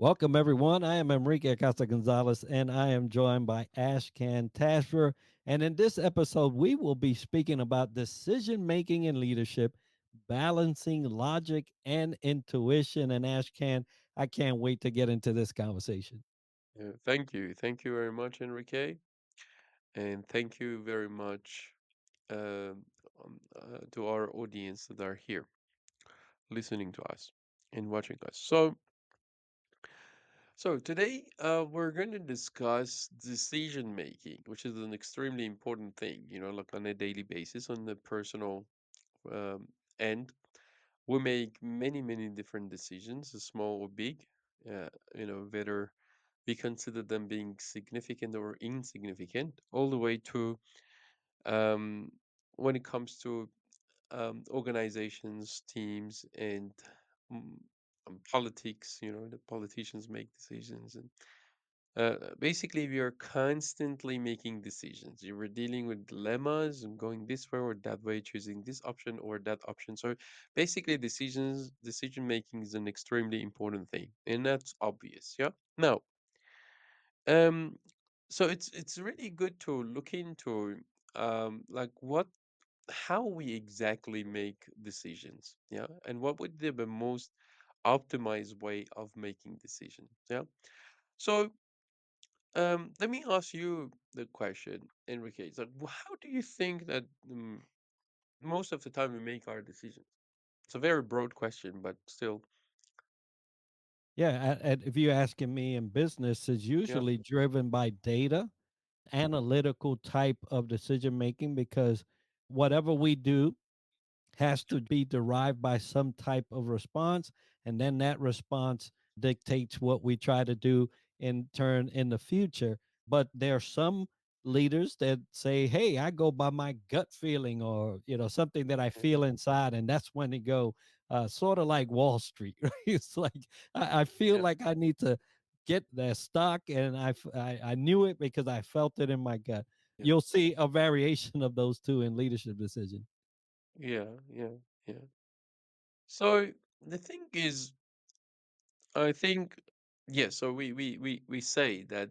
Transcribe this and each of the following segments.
Welcome, everyone. I am Enrique Acosta Gonzales, and I am joined by Ashkan Tashvir. And in this episode, we will be speaking about decision making and leadership, balancing logic and intuition. And Ashkan, I can't wait to get into this conversation. Yeah, thank you. Thank you very much, Enrique. And thank you very much to our audience that are here listening to us and watching us. So today we're going to discuss decision making, which is an extremely important thing, like on a daily basis on the personal um, end. We make many, many different decisions, small or big, whether we consider them being significant or insignificant, all the way to um, when it comes to organizations, teams, and mm, politics. The politicians make decisions, and basically, we are constantly making decisions. You were dealing with dilemmas and going this way or that way, choosing this option or that option. So basically, decision making is an extremely important thing, and that's obvious. Yeah. Now, um, so it's really good to look into like how we exactly make decisions. Yeah, and what would be the most optimized way of making decisions. Yeah. So let me ask you the question, Enrique. So, how do you think that most of the time we make our decisions? It's a very broad question, but still, Yeah, and if you're asking me in business, it's yeah. usually driven by data, analytical type of decision making, because whatever we do has to be derived by some type of response, and then that response dictates what we try to do in turn in the future. But there are some leaders that say, hey, I go by my gut feeling, or something that I Okay. feel inside, and that's when they go, sort of like Wall Street. Right? It's like I feel Yeah. like I need to get that stock, and I knew it because I felt it in my gut. Yeah. You'll see a variation of those two in leadership decision. Yeah. Yeah. Yeah. So the thing is, I think, yeah. So we say that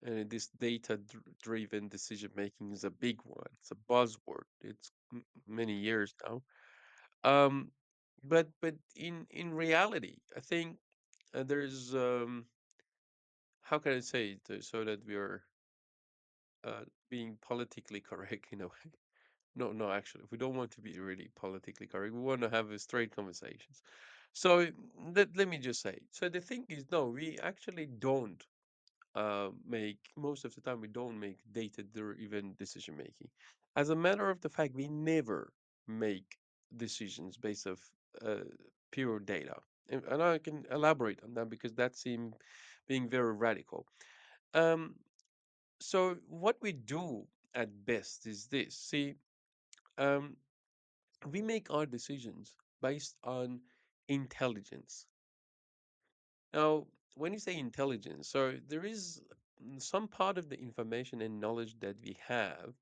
this data-driven decision making is a big one. It's a buzzword. It's many years now. Um, but in reality, I think there's how can I say it so that we are being politically correct in a way. No, no, actually, we don't want to be really politically correct. We want to have a straight conversations. So let me just say. So the thing is, no, we actually don't make most of the time we don't make data-driven decision making. As a matter of the fact, we never make decisions based of uh, pure data, and I can elaborate on that because that seemed being very radical. Um, so what we do at best is this. See, um, we make our decisions based on intelligence. Now, when you say intelligence, so there is some part of the information and knowledge that we have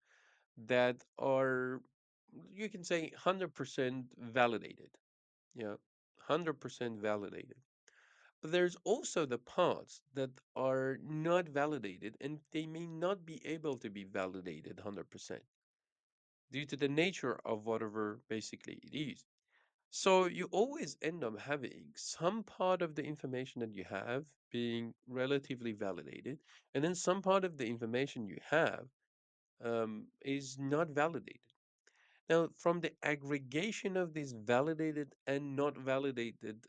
that are, you can say, 100% validated. Yeah, 100% validated. But there's also the parts that are not validated and they may not be able to be validated 100% due to the nature of whatever basically it is. So you always end up having some part of the information that you have being relatively validated, and then some part of the information you have is not validated. Now, from the aggregation of these validated and not validated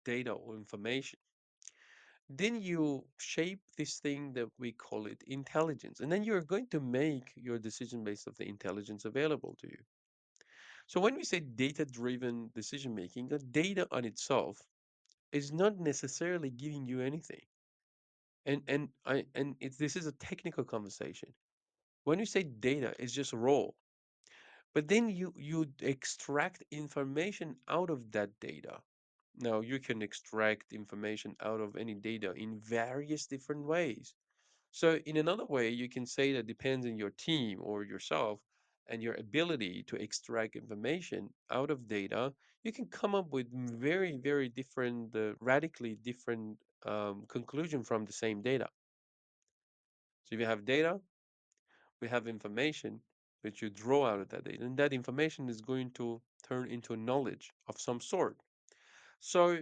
data or information, then you shape this thing that we call it intelligence, and then you're going to make your decision based of the intelligence available to you. So when we say data-driven decision making, the data on itself is not necessarily giving you anything. And it's this is a technical conversation. When you say data, it's just raw. But then you extract information out of that data. Now you can extract information out of any data in various different ways. So in another way, you can say that depends on your team or yourself and your ability to extract information out of data, you can come up with very, very different, radically different conclusion from the same data. So if you have data, we have information which you draw out of that data, and that information is going to turn into knowledge of some sort. So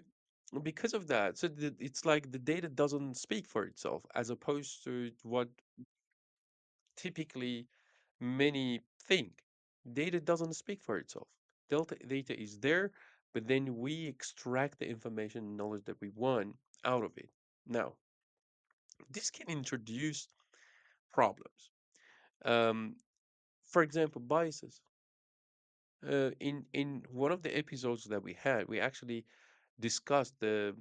because of that, so it's like the data doesn't speak for itself, as opposed to what typically many think. Data doesn't speak for itself. Delta data is there, but then we extract the information and knowledge that we want out of it. Now, this can introduce problems. Um, for example, biases. In one of the episodes that we had, we actually discussed the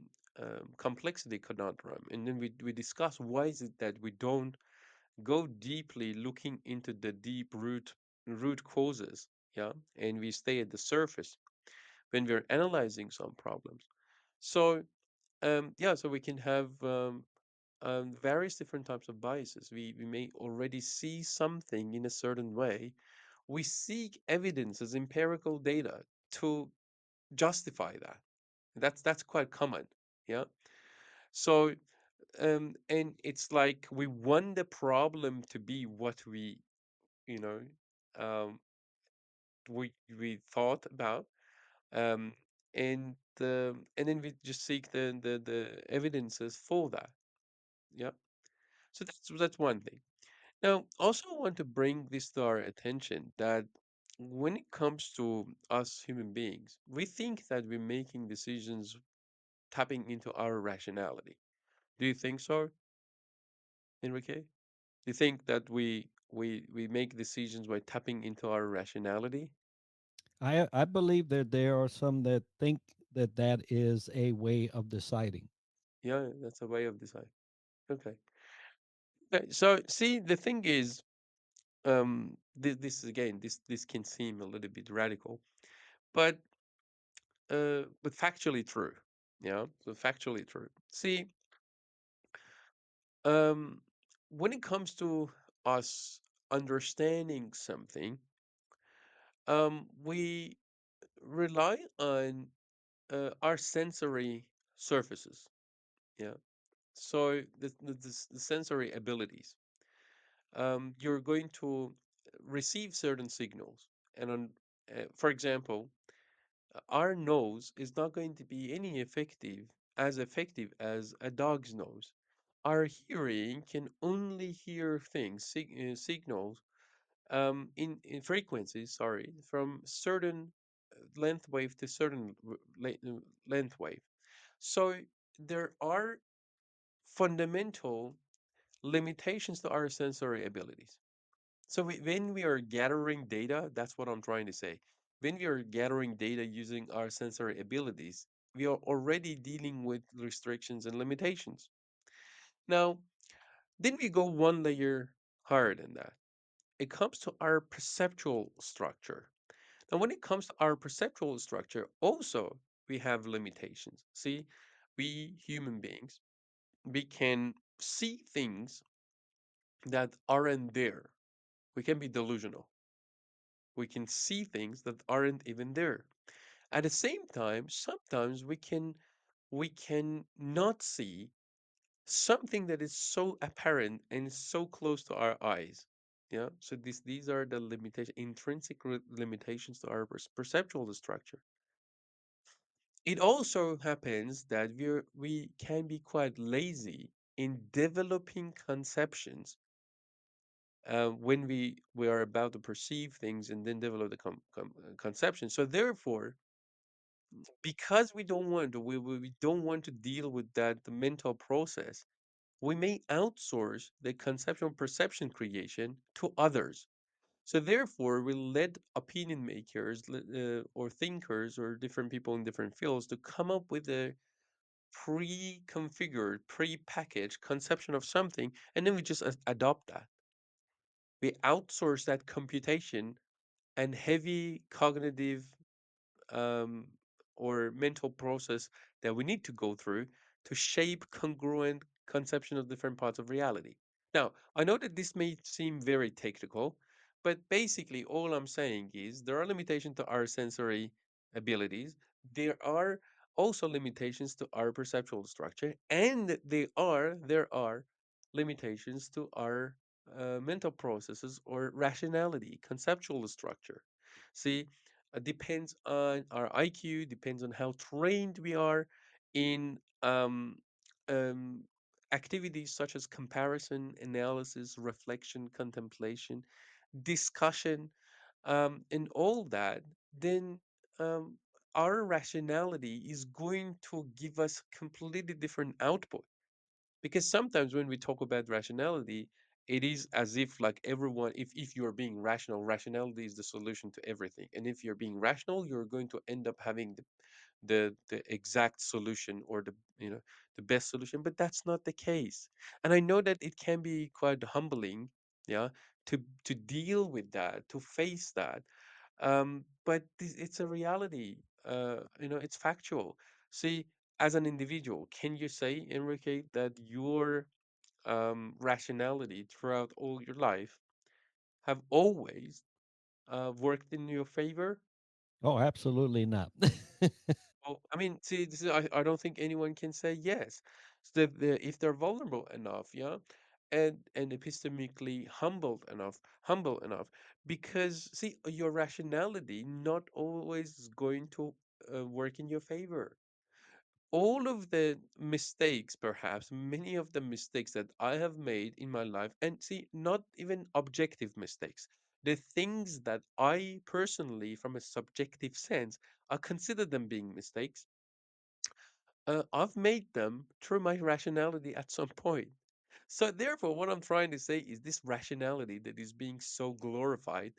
complexity conundrum, and then we discussed why is it that we don't go deeply looking into the deep root causes, yeah, and we stay at the surface when we're analyzing some problems. So yeah, so we can have various different types of biases. We may already see something in a certain way. We seek evidence as empirical data to justify that. That's quite common. Yeah. So and it's like we want the problem to be what you know um we thought about, um and then we just seek the evidences for that. Yeah. So that's one thing. Now, also I want to bring this to our attention that when it comes to us human beings, we think that we're making decisions tapping into our rationality. Do you think so, Enrique? Do you think that we make decisions by tapping into our rationality? I believe that there are some that think that that is a way of deciding. Yeah, that's a way of deciding. Okay. Okay. So see, the thing is, this again, this can seem a little bit radical, but factually true. Yeah, so factually true. See, um, when it comes to us understanding something, we rely on our sensory surfaces. Yeah. So the sensory abilities. You're going to receive certain signals, and for example, our nose is not going to be as effective as a dog's nose. Our hearing can only hear things, signals, in frequencies, sorry, from certain length wave to certain length wave. So there are fundamental limitations to our sensory abilities. So when we are gathering data, that's what I'm trying to say. When we are gathering data using our sensory abilities, we are already dealing with restrictions and limitations. Now, then we go one layer higher than that. It comes to our perceptual structure. Now, when it comes to our perceptual structure, also we have limitations. See, we human beings, we can see things that aren't there. We can be delusional. We can see things that aren't even there. At the same time, sometimes we can not see something that is so apparent and so close to our eyes. Yeah. So these are the intrinsic limitations to our perceptual structure. It also happens that we can be quite lazy in developing conceptions when we are about to perceive things and then develop the conception. So therefore, because we don't want to deal with that the mental process, we may outsource the conceptual perception creation to others. So therefore, we let opinion makers or thinkers or different people in different fields to come up with a pre-configured, pre-packaged conception of something, and then we just adopt that. We outsource that computation and heavy cognitive um, or mental process that we need to go through to shape congruent conception of different parts of reality. Now, I know that this may seem very technical, but basically all I'm saying is there are limitations to our sensory abilities. There are also limitations to our perceptual structure, and there are limitations to our mental processes or rationality, conceptual structure. See, it depends on our IQ, depends on how trained we are in um, activities such as comparison, analysis, reflection, contemplation, discussion, and all that, then um, our rationality is going to give us completely different output. Because sometimes when we talk about rationality, it is as if like everyone, if you're being rational, rationality is the solution to everything. And if you're being rational, you're going to end up having the exact solution or the best solution, but that's not the case. And I know that it can be quite humbling, yeah, to deal with that, to face that, but it's a reality. It's factual. See, as an individual, can you say, Enrique, that your rationality throughout all your life have always worked in your favor? Oh, absolutely not. Well, I mean, see, I don't think anyone can say yes. So if they're vulnerable enough, yeah, and epistemically humble enough, because see, your rationality not always is going to work in your favor. All of the mistakes, perhaps many of the mistakes that I have made in my life, and see, not even objective mistakes, the things that I personally, from a subjective sense, I consider them being mistakes, I've made them through my rationality at some point. So, therefore, what I'm trying to say is this rationality that is being so glorified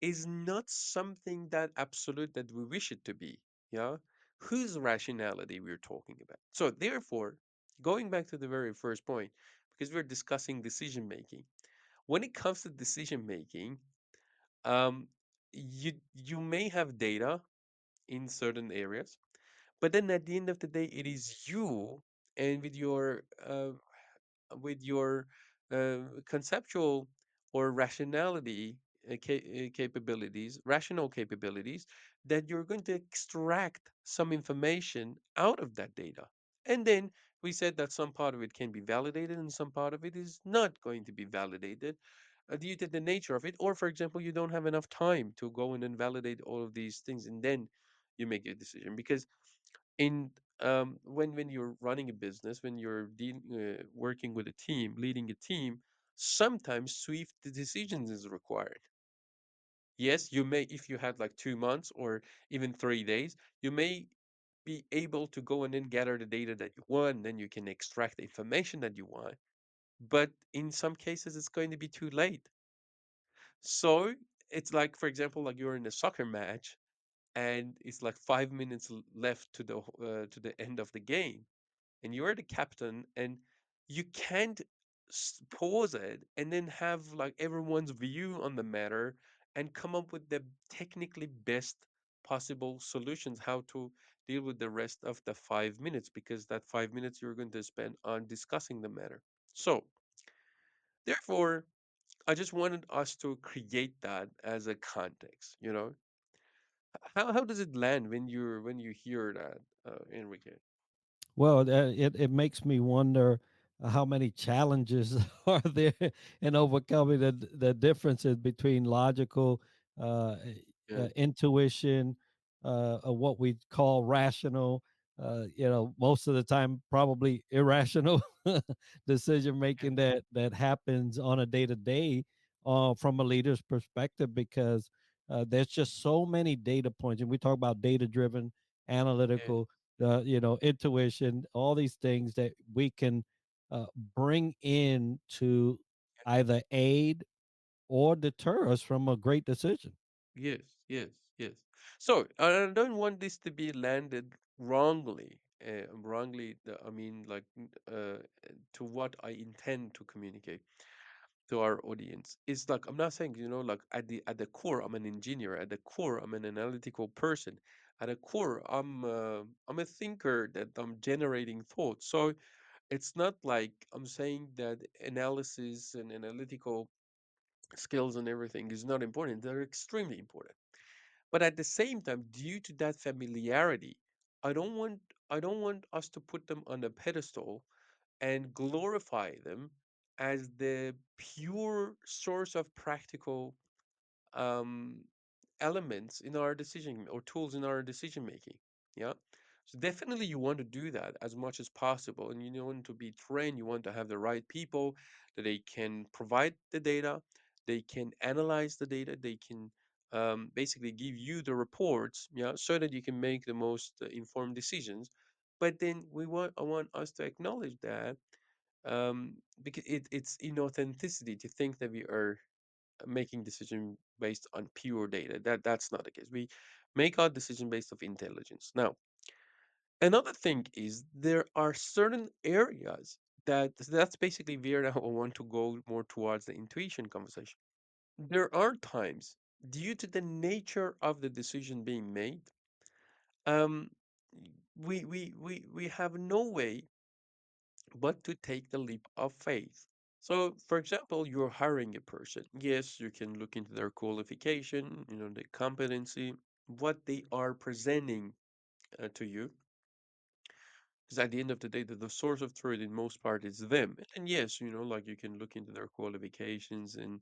is not something that absolute that we wish it to be. Yeah. Whose rationality we're talking about. So, therefore, going back to the very first point, because we're discussing decision making, when it comes to decision making, um, you may have data in certain areas, but then at the end of the day, it is you and with your conceptual or rationality rational capabilities, that you're going to extract some information out of that data. And then we said that some part of it can be validated and some part of it is not going to be validated due to the nature of it. Or, for example, you don't have enough time to go in and validate all of these things and then you make a decision. Because in when you're running a business, when you're working with a team, leading a team, sometimes swift decisions is required. Yes, you may, if you had like 2 months or even 3 days, you may be able to go and then gather the data that you want, then you can extract the information that you want. But in some cases, it's going to be too late. So it's like, for example, like you're in a soccer match and it's like 5 minutes left to the end of the game, and you're the captain, and you can't pause it and then have like everyone's view on the matter and come up with the technically best possible solutions how to deal with the rest of the 5 minutes, because that 5 minutes you're going to spend on discussing the matter. So therefore, I just wanted us to create that as a context. How does it land when you hear that, Enrique? Well, it makes me wonder how many challenges are there in overcoming the differences between logical Yeah, intuition, what we call rational. Most of the time, probably irrational decision yeah, making that happens on a day to day from a leader's perspective, because there's just so many data points, and we talk about data driven yeah, analytical intuition, all these things that we can bring in to either aid or deter us from a great decision. yes, yes, yes. So I don't want this to be landed wrongly. Wrongly, I mean, like to what I intend to communicate to our audience. It's like I'm not saying, like at the core, I'm an engineer. At the core, I'm an analytical person. At the core, I'm a thinker that I'm generating thoughts. So it's not like I'm saying that analysis and analytical skills and everything is not important. They're extremely important. But at the same time, due to that familiarity, I don't want I don't want us to put them on a pedestal and glorify them as the pure source of practical um, elements in our decision or tools in our decision making. Yeah. So definitely you want to do that as much as possible. And you want to be trained, you want to have the right people that they can provide the data, they can analyze the data, they can basically give you the reports, yeah, so that you can make the most informed decisions. But then I want us to acknowledge that because it's inauthenticity to think that we are making decision based on pure data. That's not the case. We make our decision based of intelligence. Now, another thing is there are certain areas that's basically where I want to go more towards the intuition conversation. There are times due to the nature of the decision being made, um, we have no way but to take the leap of faith. So, for example, you're hiring a person. Yes, you can look into their qualification, the competency, what they are presenting to you. Because at the end of the day, the source of truth in most part is them. And yes, like you can look into their qualifications and,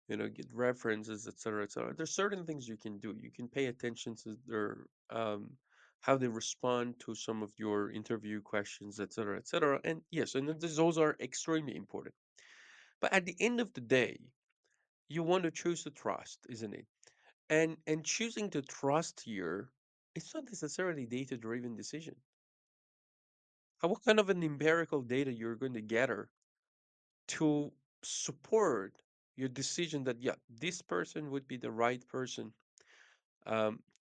get references, etc., etc. There's certain things you can do. You can pay attention to their how they respond to some of your interview questions, etc., etc. And yes, and those are extremely important. But at the end of the day, you want to choose to trust, isn't it? And choosing to trust here, it's not necessarily data-driven decision. What kind of an empirical data you're going to gather to support your decision that yeah, this person would be the right person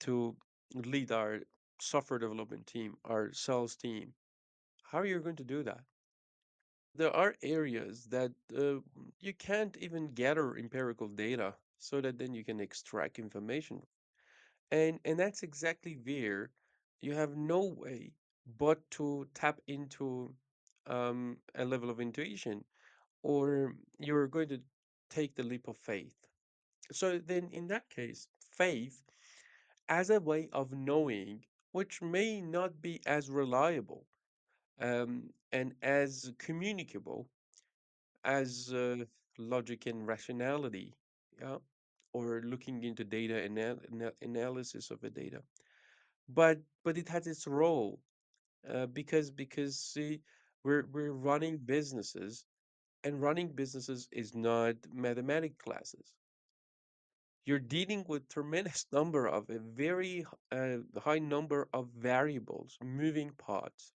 to lead our software development team, our sales team? How are you going to do that? There are areas that you can't even gather empirical data so that then you can extract information. And that's exactly where you have no way but to tap into a level of intuition, or you're going to take the leap of faith. So then, in that case, faith as a way of knowing, which may not be as reliable and as communicable as logic and rationality, yeah, or looking into data analysis of the data. But it has its role because see, we're running businesses, and running businesses is not mathematic classes. You're dealing with tremendous number of a very high number of variables, moving parts,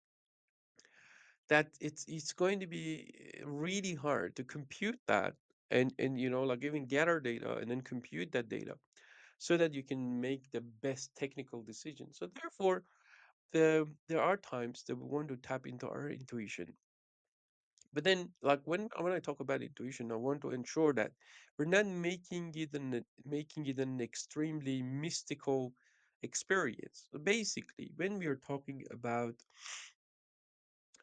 that it's going to be really hard to compute that, and like even gather data and then compute that data so that you can make the best technical decision. So therefore, there are times that we want to tap into our intuition. But then, like when I talk about intuition, I want to ensure that we're not making it an extremely mystical experience. So basically, when we are talking about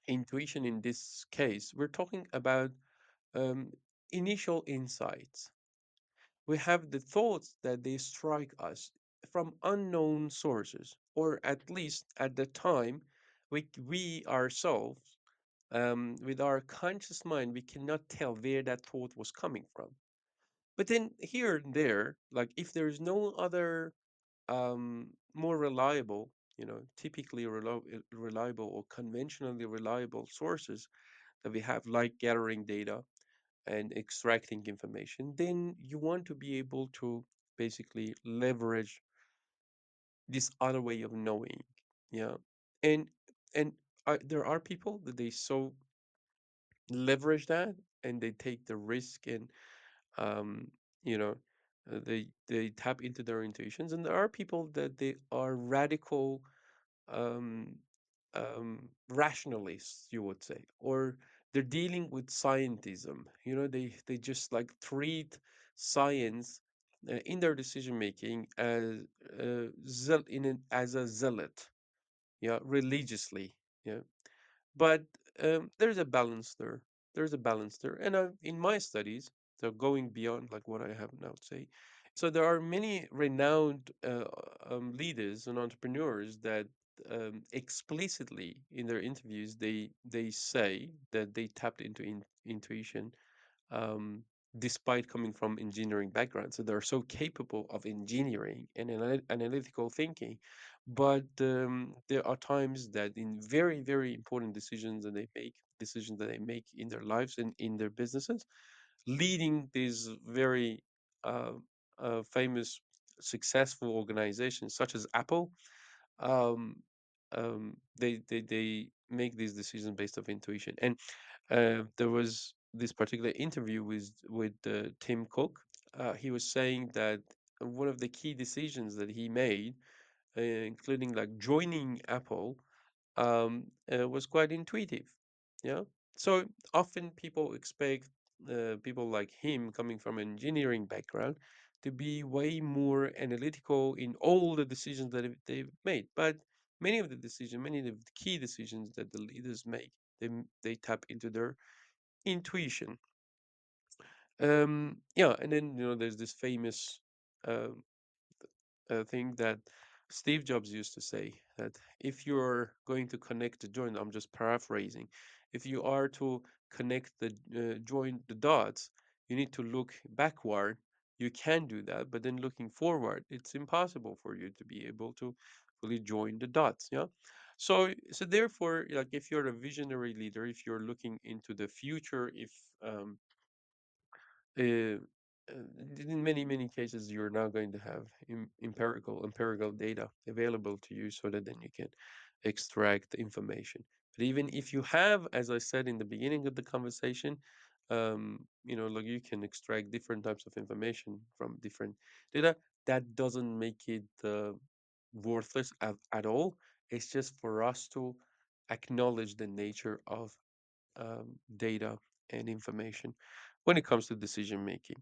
intuition in this case, we're talking about um, initial insights. We have the thoughts that they strike us from unknown sources, or at least at the time, we ourselves, with our conscious mind, we cannot tell where that thought was coming from. But then here and there, like if there is no other more reliable, typically reliable or conventionally reliable sources that we have, like gathering data and extracting information, then you want to be able to basically leverage this other way of knowing. Yeah. And and there are people that they so leverage that, and they take the risk, and um you know they tap into their intuitions, and there are people that they are radical um rationalists, you would say, or they're dealing with scientism. They just like treat science in their decision making as as a zealot, yeah, religiously, yeah. But there's a balance there. There's a balance there. And in my studies, so going beyond like what I have now to say, so there are many renowned leaders and entrepreneurs that explicitly in their interviews they say that they tapped into intuition, um, despite coming from engineering backgrounds. So they're so capable of engineering and analytical thinking. But there are times that in very, very important decisions that they make in their lives and in their businesses, leading these very uh, famous, successful organizations such as Apple, um, they make these decisions based off intuition. And there was this particular interview with Tim Cook. He was saying that one of the key decisions that he made, including like joining Apple, was quite intuitive. Yeah. So often people expect people like him coming from an engineering background to be way more analytical in all the decisions that they've made. But many of the key decisions that the leaders make, they tap into their intuition. Yeah, and then there's this famous um, thing that Steve Jobs used to say that if you're going to connect the joint, I'm just paraphrasing, if you are to connect the join the dots, you need to look backward. You can do that, but then looking forward, it's impossible for you to be able to fully join the dots. Yeah. So therefore, like if you're a visionary leader, if you're looking into the future, if uh, in many cases you're now going to have empirical data available to you so that then you can extract information. But even if you have, as I said in the beginning of the conversation, like you can extract different types of information from different data, that doesn't make it worthless at all. It's just for us to acknowledge the nature of data and information when it comes to decision making.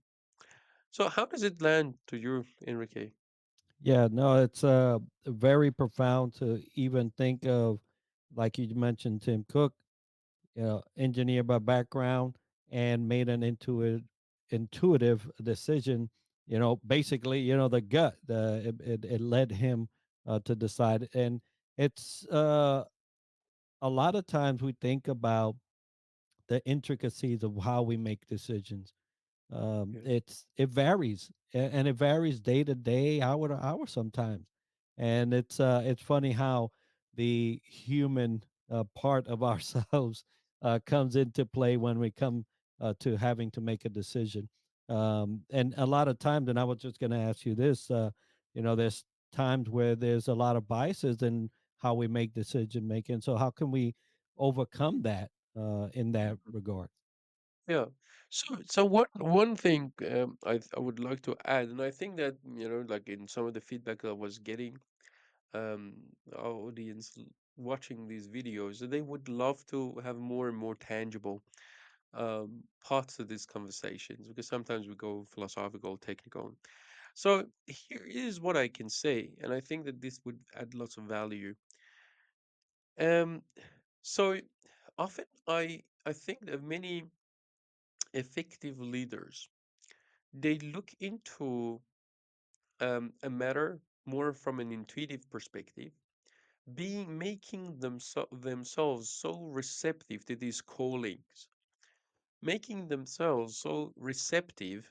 So, how does it land to you, Enrique? Yeah, no, it's very profound to even think of, like you mentioned, Tim Cook, engineer by background, and made an intuitive decision. Basically, the gut, it led him to decide, and it's a lot of times we think about the intricacies of how we make decisions. Yeah. It varies, and it varies day to day, hour to hour sometimes. And it's funny how the human part of ourselves comes into play when we come to having to make a decision. And a lot of times, and I was just going to ask you this, there's times where there's a lot of biases in how we make decision making. So how can we overcome that in that Mhm. regard? Yeah. So what one thing I would like to add, and I think that like in some of the feedback I was getting, our audience watching these videos, they would love to have more and more tangible parts of these conversations because sometimes we go philosophical, technical. So here is what I can say, and I think that this would add lots of value. Um, so often I think that many effective leaders, they look into a matter more from an intuitive perspective, being making themselves so receptive to these callings, making themselves so receptive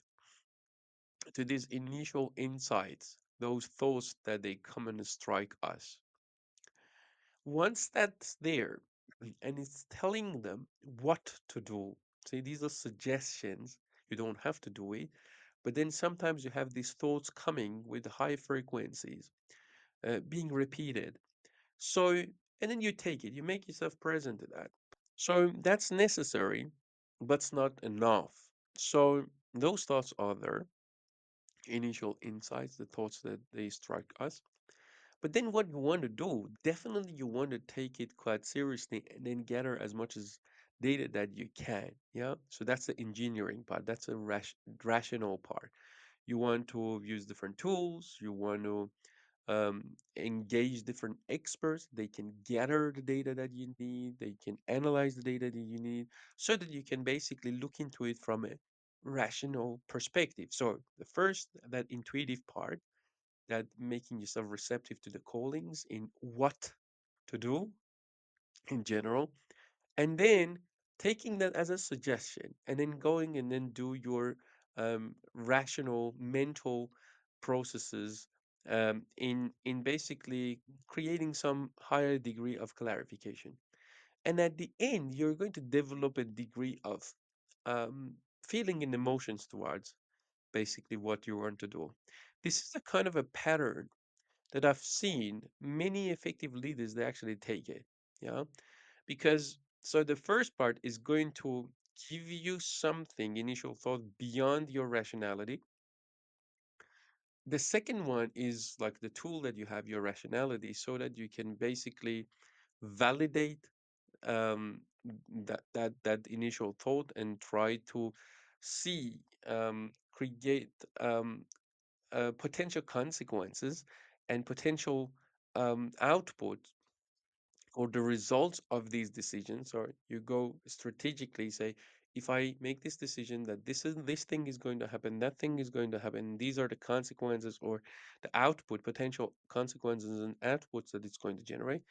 to these initial insights, those thoughts that they come and strike us. Once that's there, and it's telling them what to do. See, these are suggestions. You don't have to do it. But then sometimes you have these thoughts coming with high frequencies, being repeated. So, and then you take it, you make yourself present to that. So that's necessary, but it's not enough. So those thoughts are there, initial insights, the thoughts that they strike us. But then what you want to do, definitely you want to take it quite seriously and then gather as much as data that you can. Yeah. So that's the engineering part. That's a rational part. You want to use different tools. You want to engage different experts. They can gather the data that you need. They can analyze the data that you need so that you can basically look into it from a rational perspective. So the first, that intuitive part, that making yourself receptive to the callings in what to do in general, and then taking that as a suggestion, and then going and then do your rational mental processes in basically creating some higher degree of clarification. And at the end, you're going to develop a degree of um, feeling and emotions towards basically what you want to do. This is a kind of a pattern that I've seen many effective leaders they actually take it. Yeah. Because so the first part is going to give you something, initial thought beyond your rationality. The second one is like the tool that you have, your rationality, so that you can basically validate that initial thought and try to see create potential consequences and potential output or the results of these decisions, or you go strategically say, if I make this decision that this thing is going to happen, that thing is going to happen, these are the consequences or the output, potential consequences and outputs that it's going to generate.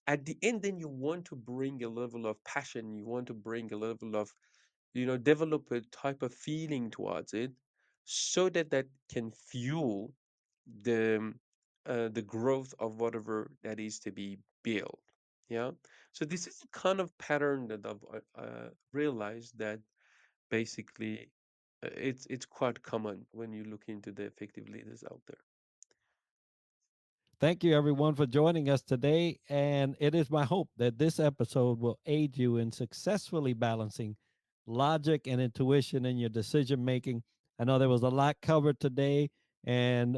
At the end, then you want to bring a level of passion, you want to bring a level of, develop a type of feeling towards it, so that that can fuel the the growth of whatever that is to be built. Yeah. So this is a kind of pattern that I've realized that basically it's quite common when you look into the effective leaders out there. Thank you, everyone, for joining us today. And it is my hope that this episode will aid you in successfully balancing logic and intuition in your decision making. I know there was a lot covered today, and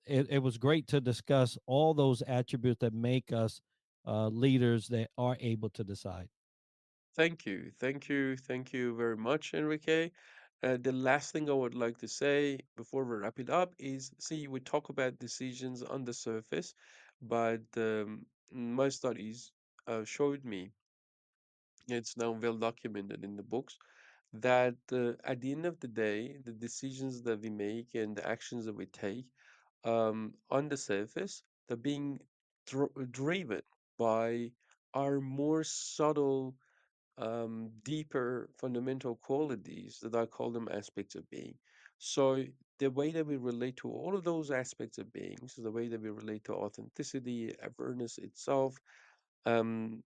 it was great to discuss all those attributes that make us leaders that are able to decide. Thank you, thank you, thank you very much, Enrique. The last thing I would like to say before we wrap it up is, see, we talk about decisions on the surface, but my studies showed me, it's now well documented in the books, that at the end of the day, the decisions that we make and the actions that we take on the surface, they're being driven by our more subtle, deeper fundamental qualities that I call them aspects of being. So the way that we relate to all of those aspects of being, so the way that we relate to authenticity, awareness itself, and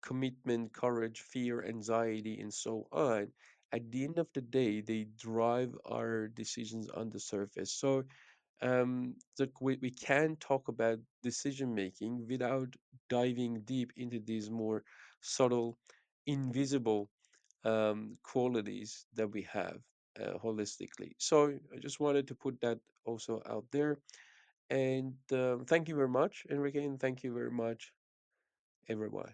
commitment, courage, fear, anxiety, and so on. At the end of the day, they drive our decisions on the surface. So look, we can talk about decision making without diving deep into these more subtle, invisible qualities that we have holistically. So I just wanted to put that also out there. And thank you very much, Enrique, and thank you very much, everyone.